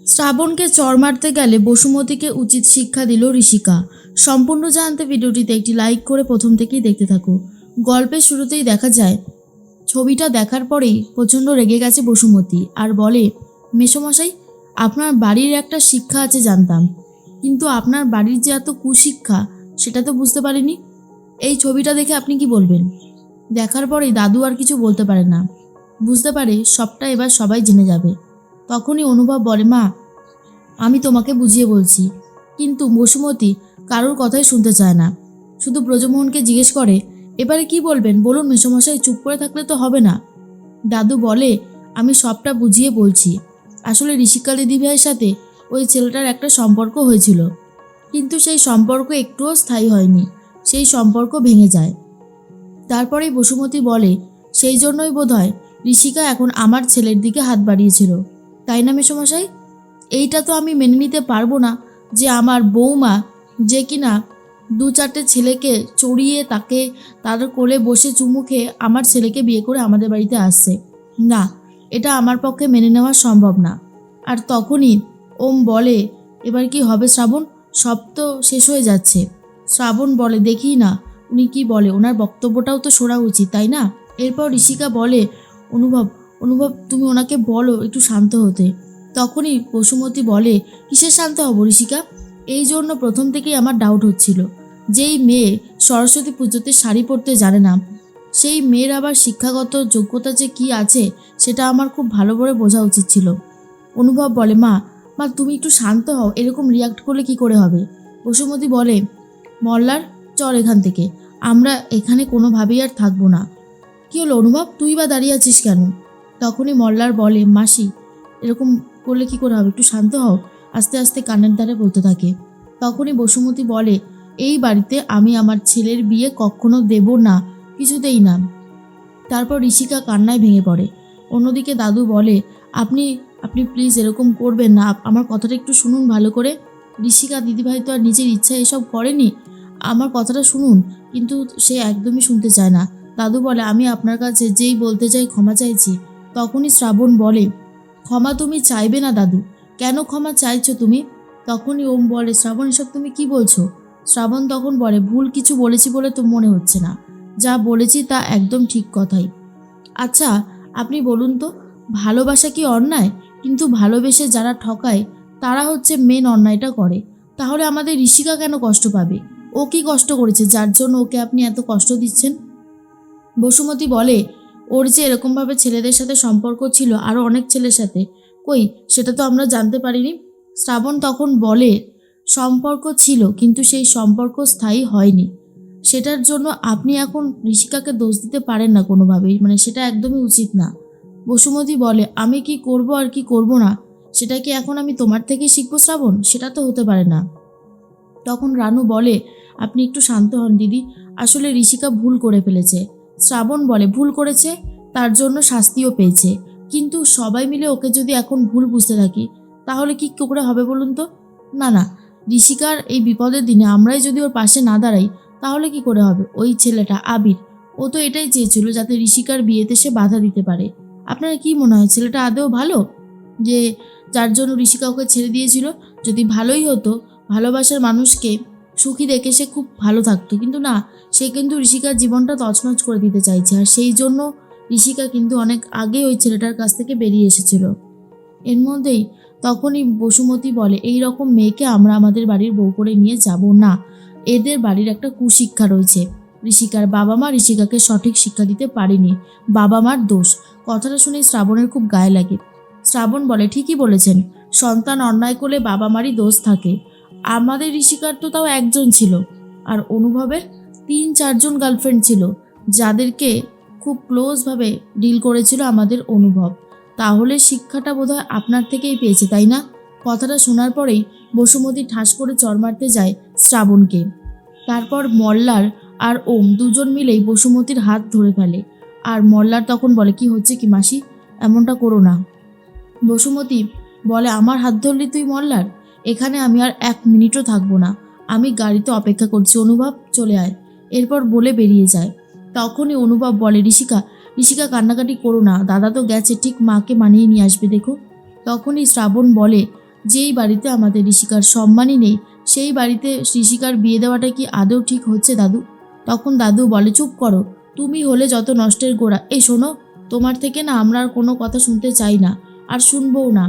শ্রাবণকে চড় মারতে গেলে বসুমতীকে উচিত শিক্ষা দিল ঋষিকা। সম্পূর্ণ জানতে ভিডিওটিতে একটি লাইক করে প্রথম থেকেই দেখতে থাকো। গল্পের শুরুতেই দেখা যায় ছবিটা দেখার পরেই প্রচণ্ড রেগে গেছে বসুমতী আর বলে, মেসোমশাই, আপনার বাড়ির একটা শিক্ষা আছে জানতাম, কিন্তু আপনার বাড়ির যে এত কুশিক্ষা সেটা তো বুঝতে পারিনি। এই ছবিটা দেখে আপনি কি বলবেন? দেখার পরেই দাদু আর কিছু বলতে পারে না, বুঝতে পারে সবটা এবার সবাই জেনে যাবে। তখনই অনুভব বলে, মা, আমি তোমাকে বুঝিয়ে বলছি। কিন্তু বসুমতী কারোর কথাই শুনতে চায় না, শুধু ব্রজমোহনকে জিজ্ঞেস করে, এবারে কি বলবেন বলুন মেসোমশাই, চুপ করে থাকলে তো হবে না। দাদু বলে, আমি সবটা বুঝিয়ে বলছি। আসলে ঋষিকা দিদিভাইয়ের সাথে ওই ছেলেটার একটা সম্পর্ক হয়েছিল, কিন্তু সেই সম্পর্ক একটুও স্থায়ী হয়নি, সেই সম্পর্ক ভেঙে যায়। তারপরেই বসুমতী বলে, সেই জন্যই বোধহয় ঋষিকা এখন আমার ছেলের দিকে হাত বাড়িয়েছিল, তাই না মেসোমশাই? এইটা তো আমি মেনে নিতে পারবো না যে আমার বৌমা, যে কিনা দু চারটে ছেলেকে চড়িয়ে তাকে তাদের কোলে বসে চুমু খেয়ে আমার ছেলেকে বিয়ে করে আমাদের বাড়িতে আসছে। না, এটা আমার পক্ষে মেনে নেওয়া সম্ভব না। আর তখনই ওম বলে, এবার কি হবে শ্রাবণ? সব তো শেষ হয়ে যাচ্ছে। শ্রাবণ বলে, দেখি না উনি কি বলে, ওনার বক্তব্যটাও তো শোনা উচিত, তাই না? এরপর ঋষিকা বলে, অনুভব অনুভব তুমি ওনাকে বলো একটু শান্ত হতে। তখনই বসুমতী বলে, কিসের শান্ত হব ঋষিকা? এই জন্য প্রথম থেকেই আমার ডাউট হচ্ছিল, যেই মেয়ে সরস্বতী পুজোতে শাড়ি পরতে জানে না, সেই মেয়ের আবার শিক্ষাগত যোগ্যতা যে কি আছে সেটা আমার খুব ভালো করে বোঝা উচিত ছিল। অনুভব বলে, মা মা তুমি একটু শান্ত হও, এরকম রিয়াক্ট করলে কি করে হবে? বসুমতী বলে, মল্লার, চল এখান থেকে, আমরা এখানে কোনোভাবেই আর থাকবো না। কি হলো অনুভব, তুই বা দাঁড়িয়ে আছিস কেন? তখনই মল্লার বলে, মাসি, এরকম করলে কি করে হবে, একটু শান্ত হও, আস্তে আস্তে কানের দ্বারে বলতে থাকে। তখনই বসুমতী বলে, এই বাড়িতে আমি আমার ছেলের বিয়ে কখনো দেব না, কিছুতেই না। তারপর ঋষিকা কান্নায় ভেঙে পড়ে। অন্যদিকে দাদু বলে, আপনি আপনি প্লিজ এরকম করবেন না, আমার কথাটা একটু শুনুন ভালো করে। ঋষিকা দিদিভাই তো আর নিজের ইচ্ছা এসব করেনি, আমার কথাটা শুনুন। কিন্তু সে একদমই শুনতে চায় না। দাদু বলে, আমি আপনার কাছে যেই বলতে চাই ক্ষমা চাইছি। তখনই শ্রাবণ বলে, ক্ষমা তুমি চাইবে না দাদু, কেন ক্ষমা চাইছো তুমি? তখনই ওম বলে, শ্রাবণ এসব তুমি কি বলছো? শ্রাবণ তখন বলে, ভুল কিছু বলেছি বলে তো মনে হচ্ছে না, যা বলেছি তা একদম ঠিক কথাই। আচ্ছা, আপনি বলুন তো, ভালোবাসা কি অন্যায়? কিন্তু ভালোবেসে যারা ঠকায় তারা হচ্ছে মেন অন্যায়টা করে। তাহলে আমাদের ঋষিকা কেন কষ্ট পাবে? ও কি কষ্ট করেছে যার জন্য ওকে আপনি এত কষ্ট দিচ্ছেন? বসুমতী বলে, ওর যে এরকমভাবে ছেলেদের সাথে সম্পর্ক ছিল আরও অনেক ছেলের সাথে, কই সেটা তো আমরা জানতে পারিনি। শ্রাবণ তখন বলে, সম্পর্ক ছিল কিন্তু সেই সম্পর্ক স্থায়ী হয়নি, সেটার জন্য আপনি এখন ঋষিকাকে দোষ দিতে পারেন না কোনোভাবেই, মানে সেটা একদমই উচিত না। বসুমতী বলে, আমি কি করব আর কি করব না সেটা কি এখন আমি তোমার থেকেই শিখবো শ্রাবণ? সেটা তো হতে পারে না। তখন রানু বলে, আপনি একটু শান্ত হন দিদি, আসলে ঋষিকা ভুল করে ফেলেছে। শ্রাবণ বলে, ভুল করেছে, তার জন্য শাস্তিও পেয়েছে, কিন্তু সবাই মিলে ওকে যদি এখন ভুল বুঝতে থাকি তাহলে কি করে হবে বলুন তো? না না, ঋষিকার এই বিপদের দিনে আমরাই যদি ওর পাশে না দাঁড়াই তাহলে কি করে হবে? ওই ছেলেটা আবির, ও তো এটাই চেয়েছিল যাতে ঋষিকার বিয়েতে সে বাধা দিতে পারে। আপনার কি মনে হয় ছেলেটা আদৌ ভালো, যে যার জন্য ঋষিকা ওকে ছেড়ে দিয়েছিল? যদি ভালোই হতো, ভালোবাসার মানুষকে সুখী দেখে সে খুব ভালো থাকতো, কিন্তু না, সে কিন্তু ঋষিকার জীবনটা তছনছ করে দিতে চাইছে, আর সেই জন্য ঋষিকা কিন্তু অনেক আগে ওই ছেলেটার কাছ থেকে বেরিয়ে এসেছিল। এর মধ্যেই তখনই বসুমতী বলে, এই রকম মেয়েকে আমরা আমাদের বাড়ির বউ করে নিয়ে যাব না, এদের বাড়ির একটা কুশিক্ষা রয়েছে, ঋষিকার বাবা মা ঋষিকাকে সঠিক শিক্ষা দিতে পারেনি, বাবা মার দোষ। কথাটা শুনে শ্রাবণের খুব গায়ে লাগে। শ্রাবণ বলে, ঠিকই বলেছেন, সন্তান অন্যায় করলে বাবা মারই দোষ থাকে। আমাদের ঋষিকার তো তাও একজন ছিল, আর অনুভবের 3-4জন গার্লফ্রেন্ড ছিল, যাদেরকে খুব ক্লোজভাবে ডিল করেছিল আমাদের অনুভব। তাহলে শিক্ষাটা বোধহয় আপনার থেকেই পেয়েছে, তাই না? কথাটা শোনার পরেই বসুমতী ঠাস করে চড় মারতে যায় শ্রাবণকে। তারপর মল্লার আর ওম দুজন মিলেই বসুমতীর হাত ধরে ফেলে। আর মল্লার তখন বলে, কি হচ্ছে কি মাসি, এমনটা করো না। বসুমতী বলে, আমার হাত ধরলি তুই মল্লার? এখানে আমি আর 1 মিনিটও থাকবো না, আমি গাড়িতে অপেক্ষা করছি, অনুভব চলে আয়। এরপর বলে বেরিয়ে যায়। তখনই অনুভব বলে, ঋষিকা ঋষিকা কান্নাকাটি করো না, দাদা তো গেছে, ঠিক মাকে মানিয়ে নিয়ে আসবে দেখো। তখনই শ্রাবণ বলে, যেই বাড়িতে আমাদের ঋষিকার সম্মানই নেই, সেই বাড়িতে ঋষিকার বিয়ে দেওয়াটা কি আদৌ ঠিক হচ্ছে দাদু? তখন দাদু বলে, চুপ করো, তুমি হলে যত নষ্টের গোড়া। এই শোনো, তোমার থেকে না আমরা আর কোনো কথা শুনতে চাই না, আর শুনবও না।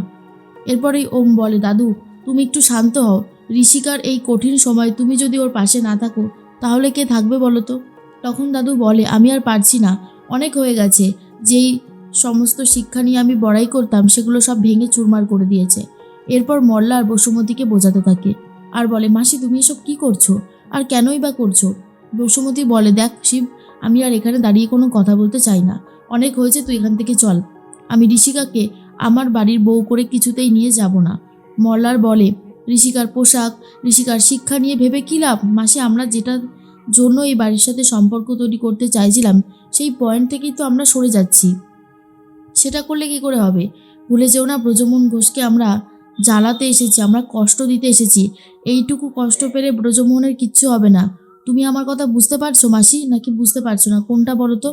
এরপরেই ওম বলে, দাদু তুমি একটু শান্ত হও। ঋষিকার এই কঠিন সময় তুমি যদি ওর পাশে না থাকো তাহলে কে থাকবে বলো তো? তখন দাদু বলে, আমি আর পারছি না, অনেক হয়ে গেছে। যেই সমস্ত শিক্ষা নিয়ে আমি বড়াই করতাম সেগুলো সব ভেঙে চুরমার করে দিয়েছে। এরপর মল্লা আর বসুমতীকে বোঝাতে থাকে আর বলে, মাসি তুমি এসব কী করছো, আর কেনই বা করছো? বসুমতী বলে, দেখ শিব, আমি আর এখানে দাঁড়িয়ে কোনো কথা বলতে চাই না, অনেক হয়েছে, তুই এখান থেকে চল। আমি ঋষিকাকে আমার বাড়ির বউ করে কিছুতেই নিয়ে যাব না। মল্লার বলে, ঋষিকার পোশাক, ঋষিকার শিক্ষা নিয়ে ভেবে কী লাভ মাসি? আমরা যেটার জন্য এই বাড়ির সাথে সম্পর্ক তৈরি করতে চাইছিলাম সেই পয়েন্ট থেকেই তো আমরা সরে যাচ্ছি। সেটা করলে কি করে হবে? ভুলে যেও না, ব্রজমোহন ঘোষকে আমরা জ্বালাতে এসেছি, আমরা কষ্ট দিতে এসেছি। এইটুকু কষ্ট পেলে ব্রজমোহনের কিচ্ছু হবে না। তুমি আমার কথা বুঝতে পারছো মাসি, নাকি বুঝতে পারছো না, কোনটা বলো তো?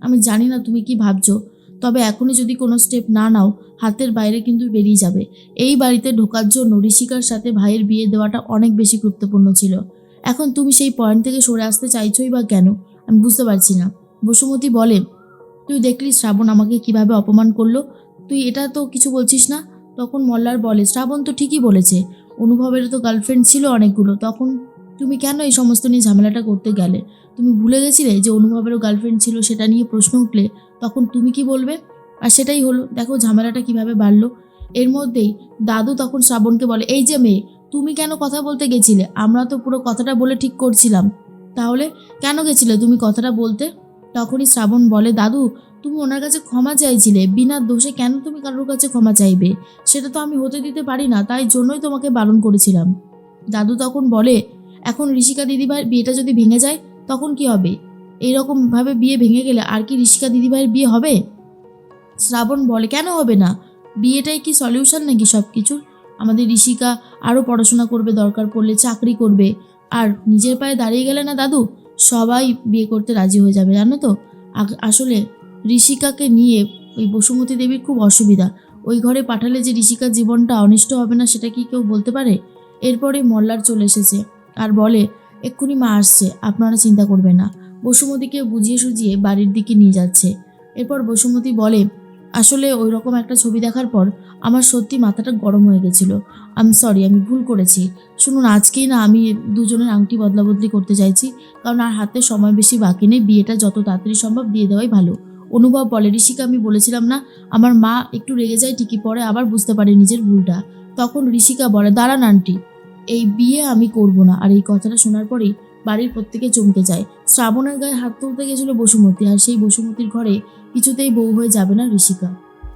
আমি জানি না তুমি কি ভাবছো, তবে এখনই যদি কোনো স্টেপ না নাও হাতের বাইরে কিন্তু বেরিয়ে যাবে। এই বাড়িতে ঢোকার জন্য ঋষিকার সাথে ভাইয়ের বিয়ে দেওয়াটা অনেক বেশি গুরুত্বপূর্ণ ছিল। এখন তুমি সেই পয়েন্ট থেকে সরে আসতে চাইছোই বা কেন? আমি বুঝতে পারছি না। বসুমতী বলে, তুই দেখলি শ্রাবণ আমাকে কিভাবে অপমান করলো, তুই এটা তো কিছু বলছিস না? তখন মল্লার বলে, শ্রাবণ তো ঠিকই বলেছে, অনুভবের তো গার্লফ্রেন্ড ছিল অনেকগুলো, তখন তুমি কেন এই সমস্ত নিয়ে ঝামেলাটা করতে গেলে? তুমি ভুলে গেছিলে যে অনুভবেরও গার্লফ্রেন্ড ছিল? সেটা নিয়ে প্রশ্ন উঠলে তখন তুমি কি বলবে? আর সেটাই হলো, দেখো ঝামেলাটা কিভাবে বাড়লো। এর মধ্যেই দাদু তখন শ্রাবণকে বলে, এই যে মেয়ে, তুমি কেন কথা বলতে গেছিলে? আমরা তো পুরো কথাটা বলে ঠিক করছিলাম, তাহলে কেন গেছিলে তুমি কথাটা বলতে? তখনই শ্রাবণ বলে, দাদু তুমি ওনার কাছে ক্ষমা চাইছিলে, বিনা দোষে কেন তুমি কারোর কাছে ক্ষমা চাইবে? সেটা তো আমি হতে দিতে পারি না, তাই জন্যই তোমাকে বারণ করেছিলাম। দাদু তখন বলে, এখন ঋষিকা দিদিভাইয়ের বিয়েটা যদি ভেঙে যায় তখন কি হবে? এইরকমভাবে বিয়ে ভেঙে গেলে আর কি ঋষিকা দিদিভাইয়ের বিয়ে হবে? শ্রাবণ বলে, কেন হবে না? বিয়েটাই কি সলিউশন নাকি সব কিছুর? আমাদের ঋষিকা আরও পড়াশোনা করবে, দরকার পড়লে চাকরি করবে, আর নিজের পায়ে দাঁড়িয়ে গেলে না দাদু, সবাই বিয়ে করতে রাজি হয়ে যাবে, জানো তো? আসলে ঋষিকাকে নিয়ে ওই বসুমতী দেবীর খুব অসুবিধা। ওই ঘরে পাঠালে যে ঋষিকার জীবনটা অনিষ্ট হবে না সেটা কি কেউ বলতে পারে? এরপরে মল্লার চলে এসেছে আর বলে, এক্ষুনি মা আসছে, আপনারা চিন্তা করবেন না। বসুমতীকে বুঝিয়ে সুঝিয়ে বাড়ির দিকে নিয়ে যাচ্ছে। এরপর বসুমতী বলে, আসলে ওই রকম একটা ছবি দেখার পর আমার সত্যি মাথাটা গরম হয়ে গেছিলো। সরি, আমি ভুল করেছি। শুনুন, আজকেই না আমি দুজনের আংটি বদলা বদলি করতে চাইছি, কারণ আর হাতে সময় বেশি বাকি নেই, বিয়েটা যত তাড়াতাড়ি সম্ভব দিয়ে দেওয়াই ভালো। অনুভব বলে, ঋষিকা আমি বলেছিলাম না? আমার মা একটু রেগে যায় ঠিকই, পরে আবার বুঝতে পারে নিজের ভুলটা। তখন ঋষিকা বলে, দাঁড়ান আন্টি, এই বিয়ে আমি করব না। আর এই কথাটা শোনার পরেই বাড়ির প্রত্যেকে চমকে যায়। শ্রাবণের গায়ে হাত তুলতে গেছিল বসুমতী, আর সেই বসুমতীর ঘরে কিছুতেই বউ হয়ে যাবে না ঋষিকা।